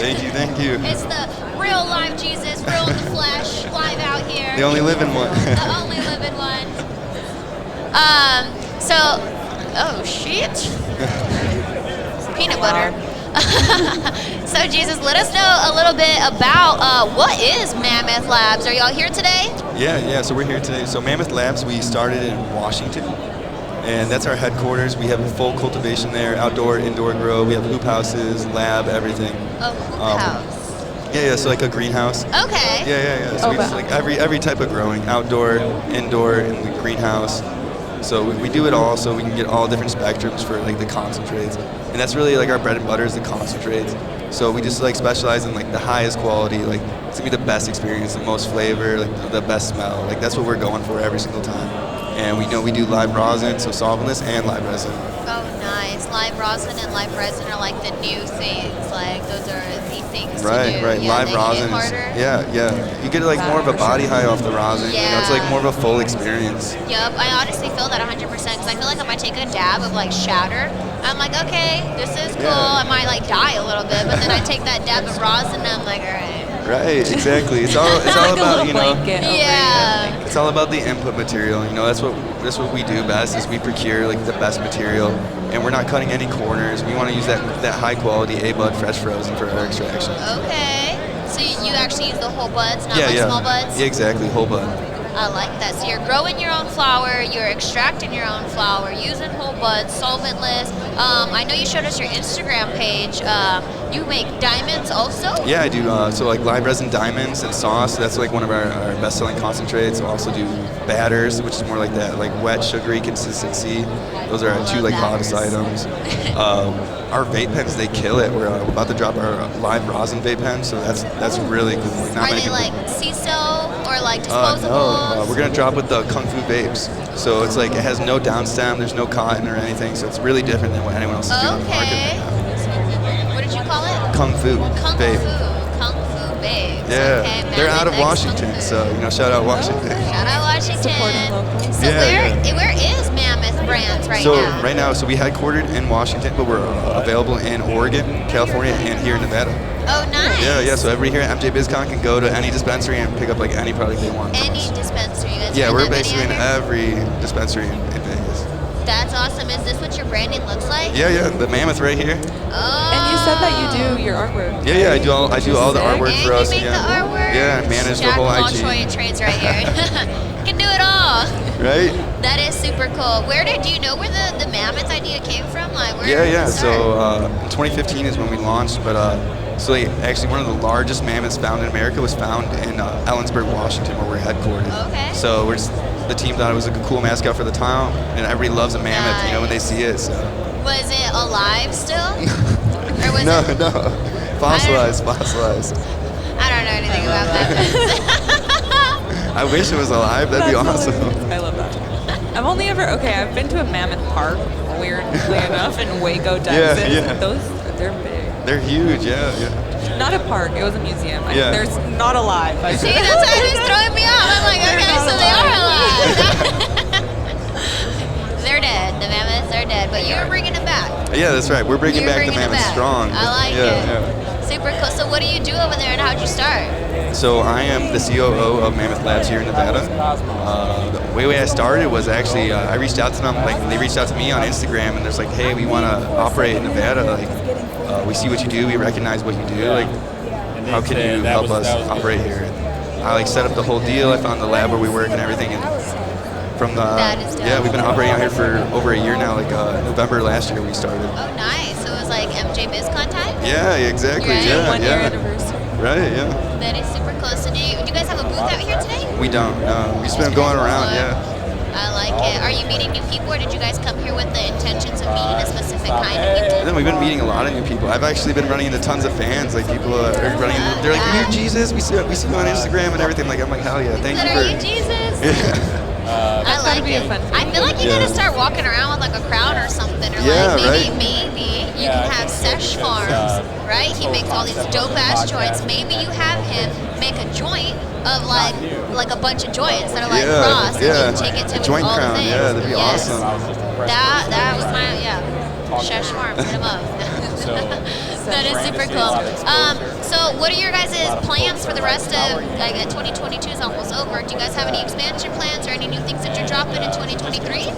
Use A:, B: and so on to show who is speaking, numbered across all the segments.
A: Thank you, thank you.
B: It's the real live Jesus, real in the flesh, live out here.
A: The only living one.
B: The only living one. So, oh shit. Peanut butter. So Jesus, let us know a little bit about what is Mammoth Labs. Are y'all here today?
A: Yeah, so we're here today. So Mammoth Labs, we started in Washington, and that's our headquarters. We have a full cultivation there, outdoor, indoor grow. We have hoop houses, lab, everything.
B: A hoop house.
A: Yeah, so like a greenhouse.
B: Okay.
A: Yeah. So we just like every type of growing, outdoor, indoor, in the greenhouse. So we do it all, so we can get all different spectrums for like the concentrates, and that's really like our bread and butter is the concentrates. So we just like specialize in like the highest quality, like it's gonna be the best experience, the most flavor, like the best smell. Like that's what we're going for every single time. And we know we do live rosin, so solventless and live resin.
B: Oh, nice. Live rosin and live resin are like the new things. Like those are the things
A: Right,
B: to do.
A: right.
B: Yeah,
A: Live
B: they
A: rosin.
B: hit harder.
A: Yeah. You get like more of a body high off the rosin.
B: Yeah.
A: You know, it's like more of a full experience.
B: Yep, I honestly feel that 100% because I feel like if I take a dab of like shatter, I'm like, okay, this is cool. I might like die a little bit, but then I take that dab of rosin and I'm like, all right.
A: Right, exactly. It's all about, you know.
B: Yeah.
A: It's all about the input material. You know, that's what we do best is we procure like the best material, and we're not cutting any corners. We want to use that high quality A-bud fresh frozen for our extraction.
B: Okay. So you actually use the whole buds, not small buds?
A: Yeah, exactly, whole bud.
B: I like that. So you're growing your own flower, you're extracting your own flower, using whole buds, solventless. I know you showed us your Instagram page. You make diamonds also?
A: Yeah, I do. So like live resin diamonds and sauce. That's like one of our best-selling concentrates. I also do batters, which is more like that like wet, sugary consistency. Those are our two like hottest items. Our vape pens, they kill it. We're about to drop our live rosin vape pen, so that's really cool. Like,
B: Are they like CISO or like disposables?
A: No, we're gonna drop with the Kung Fu vapes. So it's like it has no downstem, there's no cotton or anything, so it's really different than what anyone else is doing on the market right now.
B: What did you call it?
A: Kung Fu vape.
B: Kung Fu vapes.
A: Yeah,
B: Okay,
A: they're out of Washington, so shout out Washington.
B: Shout out Washington.
C: Supporting local.
B: So where is Mammoth Brands right now?
A: Right now, we headquartered in Washington, but we're available in Oregon, California, and here in Nevada.
B: Oh, nice.
A: Yeah. So everybody here at Mjbizcon can go to any dispensary and pick up like any product they want.
B: Any dispensary.
A: Yeah, we're basically in every dispensary in Vegas.
B: That's awesome. Is this what your branding looks like?
A: Yeah. The Mammoth right here.
B: Oh.
C: And you said that you do your artwork.
A: Yeah. I do all the artwork
B: And
A: for us.
B: You make the artwork.
A: Yeah, manage the whole
B: Jack of
A: IG.
B: all trades right here. Can do it all.
A: Right.
B: That is super cool. Do you know where the Mammoth idea came from? Like where?
A: Yeah. So 2015 is when we launched, but so actually one of the largest mammoths found in America was found in Ellensburg, Washington, where we're headquartered.
B: Okay.
A: So the team thought it was a cool mascot for the town, and everybody loves a mammoth, you know, when they see it. So.
B: Was it alive still? Or was
A: No, fossilized.
B: I don't know anything about that.
A: I wish it was alive. That'd be awesome.
C: I love that. I've been to a mammoth park, weirdly enough, in Waco, Texas.
A: Yeah.
C: They're big.
A: They're huge, yeah.
C: Not a park, it was a museum.
A: Yeah.
C: There's not alive.
B: See, that's why it's throwing me off. I'm like, okay, so they are alive. They're dead. The mammoths are dead, but you're bringing them back.
A: Yeah, that's right. We're bringing back the mammoth strong.
B: I like it. Super cool. So what do you do over there, and how'd you start?
A: So I am the COO of Mammoth Labs here in Nevada. The way I started was actually I reached out to them, like they reached out to me on Instagram, and they're like, hey, we want to operate in Nevada. Like, we see what you do, we recognize what you do. Like, how can you help us operate here? And I set up the whole deal. I found the lab where we work and everything, and from we've been operating out here for over a year now. Like November last year we started.
B: Oh, nice. So it was like Mjbizcon time?
A: Yeah, exactly.
B: Right?
C: One year anniversary.
A: Right, yeah.
B: That is super cool. So do you guys have a booth out here today?
A: We don't. No, we just been going around. Yeah.
B: I like it. Are you meeting new people, or did you guys come here with the intentions of meeting a specific kind of people?
A: And then we've been meeting a lot of new people. I've actually been running into tons of fans. Like people are running. They're like, "You're Jesus." We see you on Instagram and everything. Like I'm like, hell yeah, thank you for.
B: Are you Jesus?
A: Yeah.
B: I like it. I feel like you gotta start walking around with like a crown or something, or like maybe you can have Sesh Farms, right? He makes all these dope ass joints. Maybe you have him make a joint of like a bunch of joints that are like crossed, and you can take it to
A: joint
B: all
A: crown.
B: the things.
A: Yeah, that'd be awesome.
B: That was my Sesh Farms. Hit him up. That is super cool. So what are your guys' plans for the rest of, like, 2022 is almost over. Do you guys have any expansion plans or any new things that you're dropping in 2023?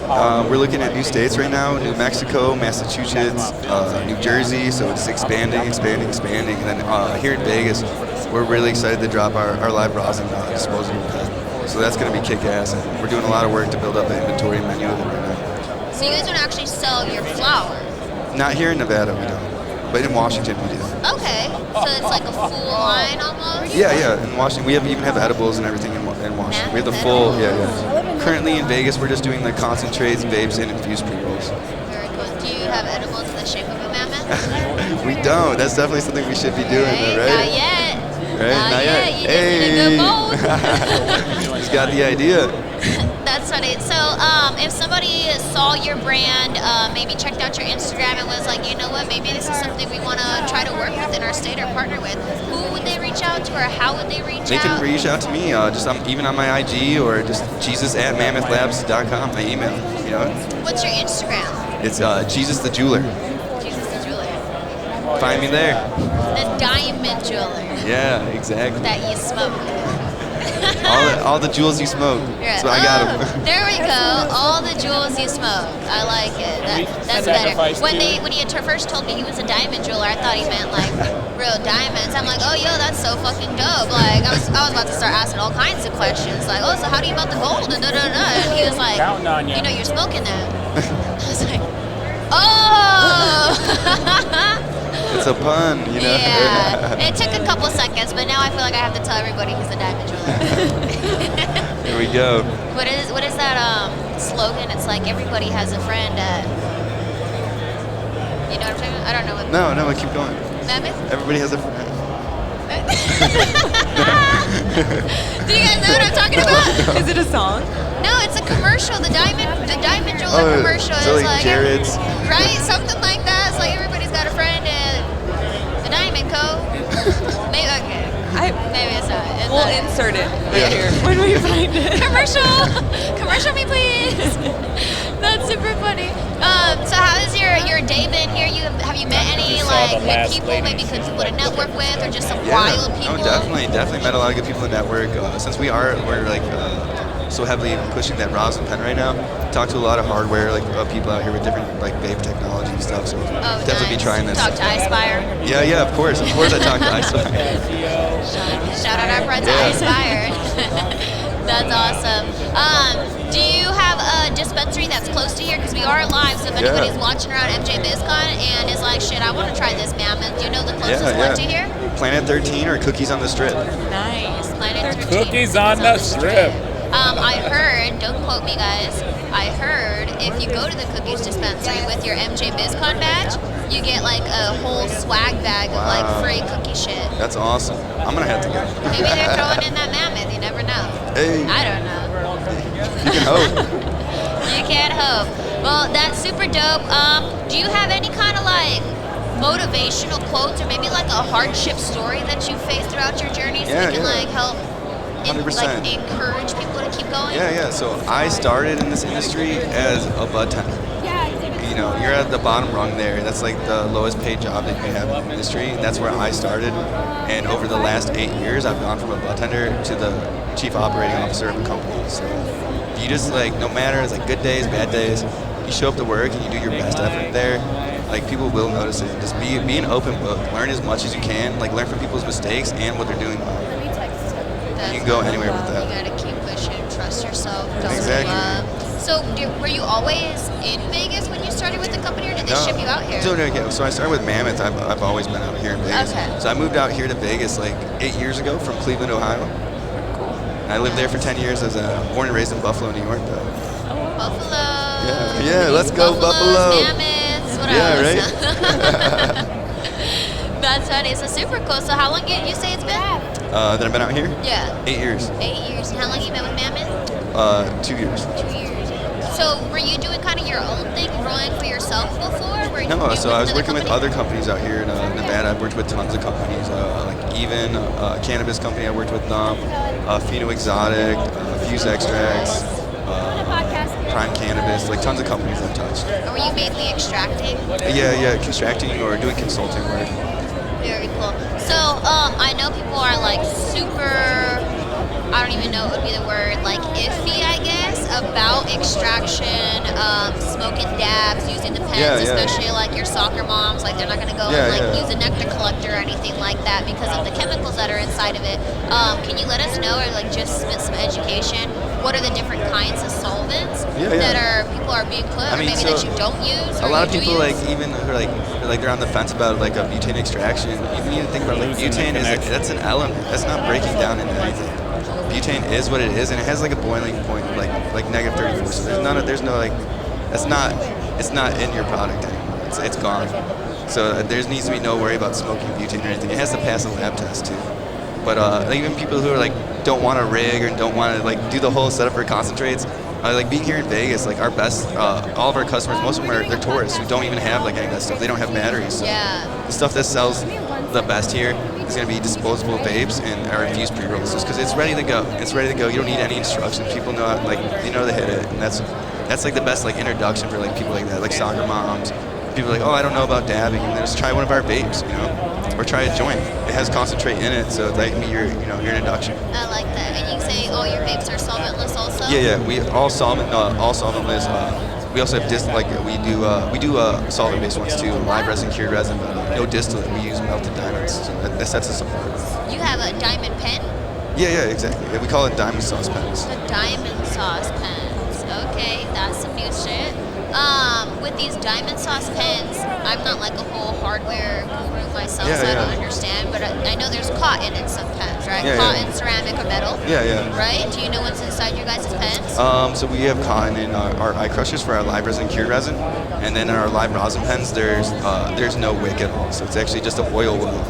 A: We're looking at new states right now: New Mexico, Massachusetts, New Jersey. So it's expanding. And then here in Vegas, we're really excited to drop our live rosin disposable pen. So that's going to be kick-ass. And we're doing a lot of work to build up the inventory and menu of it right now.
B: So you guys don't actually sell your flour?
A: Not here in Nevada, we don't. But in Washington, we do.
B: Okay. So it's like a full line almost?
A: Yeah. In Washington, we even have edibles and everything in Washington. We have the full, Currently in Vegas, we're just doing the concentrates, vapes, and infused pre-rolls.
B: Very cool. Do you have edibles in the shape of a mammoth?
A: We don't. That's definitely something we should be doing,
B: right?
A: though, right?
B: Not yet.
A: Right?
B: Not yet. You just need to go bold.
A: Just got the idea.
B: That's funny. So, if somebody saw your brand, maybe checked out your Instagram and was like, you know what, maybe this is something we want to try to work with in our state or partner with, who would they reach out to, or how would they reach out?
A: They can reach out to me, just even on my IG, or just jesus@mammoithlabs.com, my email. You know.
B: What's your Instagram?
A: It's Jesus the Jeweler.
B: Jesus the Jeweler.
A: Find me there.
B: The diamond jeweler.
A: Yeah, exactly.
B: That you smoke.
A: all the jewels you smoke.
B: Yeah.
A: So I got them.
B: There we go. All the jewels you smoke. I like it. That's better. When he first told me he was a diamond jeweler, I thought he meant like real diamonds. I'm like, oh, yo, that's so fucking dope. Like, I was about to start asking all kinds of questions. Like, oh, so how do you about the gold? And And he was like, you know, you're smoking that. I was like, oh.
A: It's a pun, you know.
B: Yeah, it took a couple seconds, but now I feel like I have to tell everybody he's a diamond jeweler.
A: Here we go.
B: What is that slogan? It's like everybody has a friend at. You know what I'm talking about? I don't know what.
A: No, keep going.
B: Mammoth?
A: Everybody has a friend.
B: Do you guys know what I'm talking about?
C: Is it a song?
B: No, it's a commercial. The diamond jeweler commercial
A: so
B: is
A: like
B: like
A: Jared's.
B: right, something like that. It's like everybody's got a friend at the Diamond Co. Maybe okay. Maybe it's not.
C: We'll insert it later when we find it.
B: Commercial me, please. That's super funny. So how has your day been here? Have you met any like good people, maybe good people to network with, or just some wild people?
A: No, definitely met a lot of good people to network. Since we're like so heavily pushing that rosin pen right now, talk to a lot of hardware people out here with different like vape technology and stuff. So definitely be trying this.
B: Talk to iSpire.
A: Yeah, of course I talk to iSpire.
B: Shout out our friends at iSpire. That's awesome. Do you have a dispensary that's close to here? Because we are live, so if anybody's watching around Mjbizcon and is like, shit, I want to try this Mammoth, do you know the closest one to here?
A: Planet 13 or Cookies on the Strip.
B: Nice. Planet 13.
D: Cookies on the Strip.
B: I heard, don't quote me guys, I heard if you go to the Cookies dispensary with your Mjbizcon badge, you get like a whole swag bag of like free cookie shit.
A: That's awesome. I'm going to have to go.
B: Maybe they're throwing in that Mammoth, you never know.
A: Hey.
B: I don't know.
A: You can hope.
B: You can't hope. Well, that's super dope. Do you have any kind of like motivational quotes or maybe like a hardship story that you faced throughout your journey so you can like help
A: 100%.
B: encourage people to keep going?
A: Yeah. So I started in this industry as a bud tender. You know, you're at the bottom rung there. That's like the lowest paid job that you can have in the industry. And that's where I started. And over the last 8 years, I've gone from a bud tender to the chief operating officer of a company. So you just like, no matter, it's like good days, bad days, you show up to work and you do your best effort there, like people will notice it. Just be an open book. Learn as much as you can. Like learn from people's mistakes and what they're doing well. You can go anywhere with that.
B: You gotta keep pushing, trust yourself, don't
A: Exactly.
B: give up. So were you always in Vegas when you started with the company, or did they ship you out here?
A: So I started with Mammoth. I've always been out here in Vegas.
B: Okay.
A: So I moved out here to Vegas like 8 years ago from Cleveland, Ohio. And I lived there for 10 years. I was born and raised in Buffalo, New York, though.
B: Buffalo.
A: Yeah, let's go Buffalo.
B: Mammoths, what
A: Yeah,
B: else?
A: right?
B: That's funny. So super cool. So how long did you say it's been?
A: That I've been out here?
B: Yeah.
A: 8 years.
B: 8 years. And how long have you been with Mammoth?
A: 2 years.
B: 2 years. So were you doing kind of your own thing, growing for yourself before?
A: No, so I was working with other companies out here in Nevada. I've worked with tons of companies, like even a cannabis company. I worked with them, Pheno Exotic, Fuse Extracts, Prime Cannabis, like tons of companies I've touched.
B: Or were you mainly extracting?
A: Yeah, extracting or doing consulting work.
B: So, I know people are like super, I don't even know what would be the word, like iffy, I guess, about extraction, smoking dabs, using the pens, especially like your soccer moms, like they're not going to go and like use a nectar collector or anything like that because of the chemicals that are inside of it. Can you let us know, or like just submit some education? What are the different kinds of solvents that people are being put, or maybe that you don't use?
A: A lot of people like even who are like they're on the fence about like a butane extraction. You need to think about like butane that's an element that's not breaking down into anything. Butane is what it is, and it has like a boiling point of like negative 34. So there's no like it's not in your product anymore. It's gone. So there needs to be no worry about smoking butane or anything. It has to pass a lab test too. But even people who are like don't want to rig or don't want to like do the whole setup for concentrates, like being here in Vegas, like our best, all of our customers, most of them they're tourists who don't even have like any of that stuff. They don't have batteries. So the stuff that sells the best here is going to be disposable vapes and our infused pre-rolls, just because it's ready to go. It's ready to go. You don't need any instructions. People know how, like they know to hit it, and that's like the best like introduction for like people like that, like soccer moms. People are like, oh, I don't know about dabbing, and just try one of our vapes, you know, or try a joint. It has concentrate in it, so that can be your introduction.
B: I like that. And you say all your vapes are solventless also?
A: Yeah. We all solventless. We also have we do solvent-based ones too, live resin, cured resin, but no distillate. We use melted diamonds, so that sets us apart.
B: You have a diamond pen?
A: Yeah, exactly. Yeah, we call it diamond sauce pens.
B: The diamond sauce pens. Okay, that's some new shit. With these diamond sauce pens, I'm not like a whole hardware guru myself, so I don't understand, but I know there's cotton in some pens, right? Cotton, ceramic, or metal.
A: Yeah.
B: Right? Do you know what's inside your guys' pens?
A: So we have cotton in our eye crushers for our live resin, cured resin, and then in our live rosin pens, there's no wick at all, so it's actually just a oil well.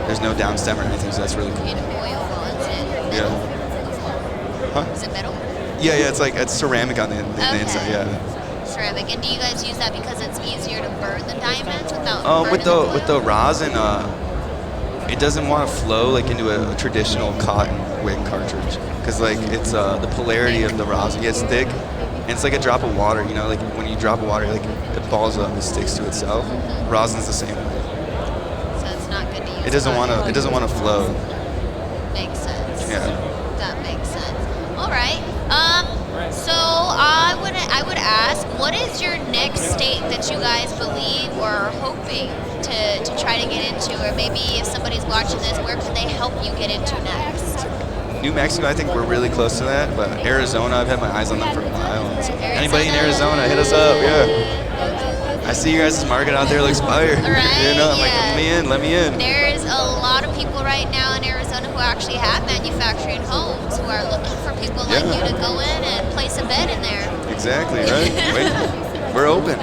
A: There's no down stem or anything, so that's really cool.
B: An oil well, is it metal?
A: Huh?
B: Is it metal?
A: Yeah, it's ceramic on the inside, yeah.
B: Ceramic. And do you guys use that because it's easier to burn the diamonds without burning the oil?
A: With the rosin, it doesn't want to flow like into a traditional cotton wick cartridge, because like it's the polarity of the rosin. Yeah, it's thick, and it's like a drop of water. You know, like when you drop water, like it balls up and sticks to itself. Rosin's the same way.
B: So it's not good to use.
A: It doesn't want to flow.
B: Makes sense.
A: Yeah.
B: That makes sense. All right. So I would ask, what is your next state that you guys believe or are hoping to try to get into, or maybe if somebody's watching this, where could they help you get into next?
A: New Mexico, I think we're really close to that, but Arizona, I've had my eyes on them for a while. So anybody in Arizona, hit us up, I see your guys' market out there looks fire.
B: Right?
A: You know, I'm like, let me in.
B: There's a lot of people right now in Arizona who actually have manufacturing homes who are looking for people like you to go in and place a bed in there.
A: Exactly, right? Wait, we're open.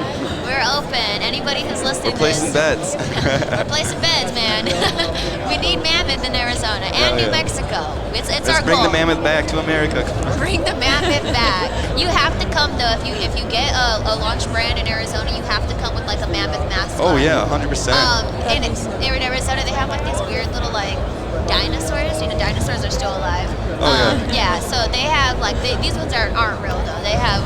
B: We're open. Anybody who's listening
A: We're placing beds.
B: We're placing beds, man. We need Mammoth in Arizona and New Mexico. It's
A: Let's
B: our goal.
A: bring the Mammoth back to America.
B: Bring the Mammoth back. You have to come though. If you get a launch brand in Arizona, you have to come with like a Mammoth mask.
A: Oh yeah, 100%.
B: And in Arizona, they have like these weird little like dinosaurs. You know, dinosaurs are still alive. Yeah. So they have like these ones aren't real though. They have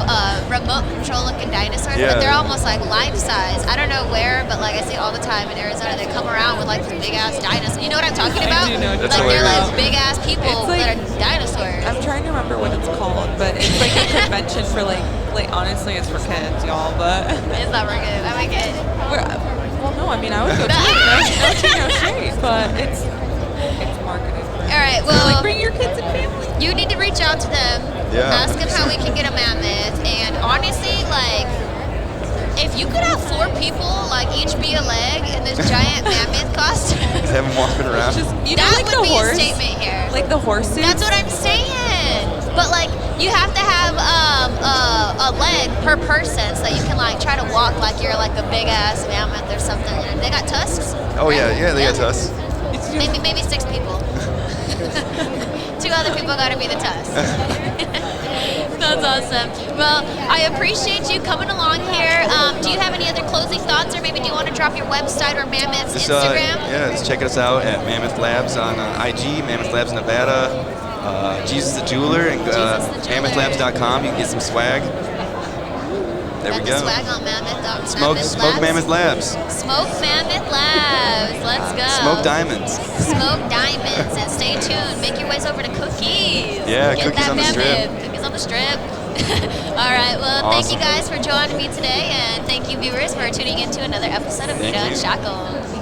B: remote control looking dinosaurs, but they're almost like life size. I don't know where, but like I see all the time in Arizona, they come around with like these big ass dinosaurs. You know what I'm talking about?
C: I do know.
A: That's
B: like
A: hilarious.
B: they're like big ass people that are dinosaurs.
C: I'm trying to remember what it's called, but it's like a convention for like honestly, it's for kids, y'all. But
B: It's not very good. I like it.
C: well, no, I mean I would go to no shade, but it's marketed.
B: All right. Well,
C: like bring your kids and family.
B: You need to reach out to them.
A: Yeah.
B: Ask them how we can get a Mammoth. And honestly, like, if you could have 4 people, like, each be a leg in this giant Mammoth costume,
A: Just have them walking around.
B: that
C: like
B: would
C: the
B: be
C: horse,
B: a statement here.
C: like the horse suits.
B: That's what I'm saying. But, like, you have to have a leg per person so that you can, like, try to walk like you're, like, a big-ass mammoth or something. They got tusks?
A: Oh yeah, they got tusks.
B: Maybe 6 people. 2 other people got to be the tusk. That's awesome. Well, I appreciate you coming along here. Do you have any other closing thoughts, or maybe do you want to drop your website or Mammoth's Instagram?
A: Just check us out at Mammoth Labs on IG, Mammoth Labs Nevada, Jesus the Jeweler, and MammothLabs.com. You can get some swag. There we
B: Got
A: go.
B: the swag on Mammoth.
A: Smoke Mammoth Labs.
B: Smoke Mammoth Labs. Let's go.
A: Smoke Diamonds.
B: Smoke Diamonds. And stay tuned. Make your ways over to Cookies.
A: Yeah,
B: Get
A: Cookies
B: that
A: on the strip.
B: Mammoth. Cookies on the strip. All right. Well,
A: Awesome.
B: thank you guys for joining me today. And thank you, viewers, for tuning in to another episode of MITA
A: Thank you.
B: Unshackled.